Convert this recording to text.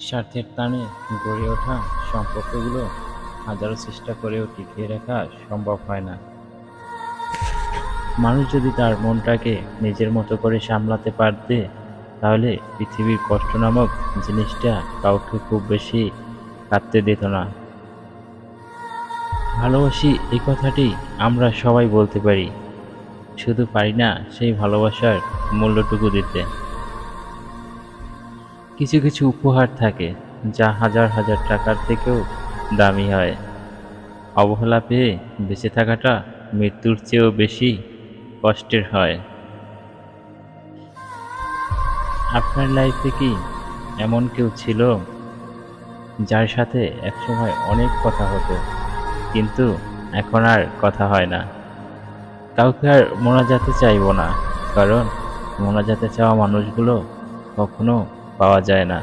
স্বার্থের টানে গড়ে ওঠা সম্পর্কগুলো হাজারো চেষ্টা করেও টিকিয়ে রাখা সম্ভব হয় না। মানুষ যদি তার মনটাকে নিজের মতো করে সামলাতে পারতে, তাহলে পৃথিবীর কষ্ট নামক জিনিসটা কাউকে খুব বেশি কাঁদতে দিত না। ভালোবাসি এই কথাটি আমরা সবাই বলতে পারি, শুধু পারি না সেই ভালোবাসার মূল্যটুকু দিতে। কিছু কিছু উপহার থাকে যা হাজার হাজার টাকার থেকেও দামি হয়। অবহেলা পেয়ে বেঁচে থাকাটা মৃত্যুর চেয়েও বেশি কষ্টের হয়। আপনার লাইফে কি এমন কেউ ছিল যার সাথে একসময় অনেক কথা হতো, কিন্তু এখন আর কথা হয় না? কাউকে আর মোনাজাতে চাইবো না, কারণ মোনাজাতে চাওয়া মানুষগুলো কখনো পাওয়া যায় না।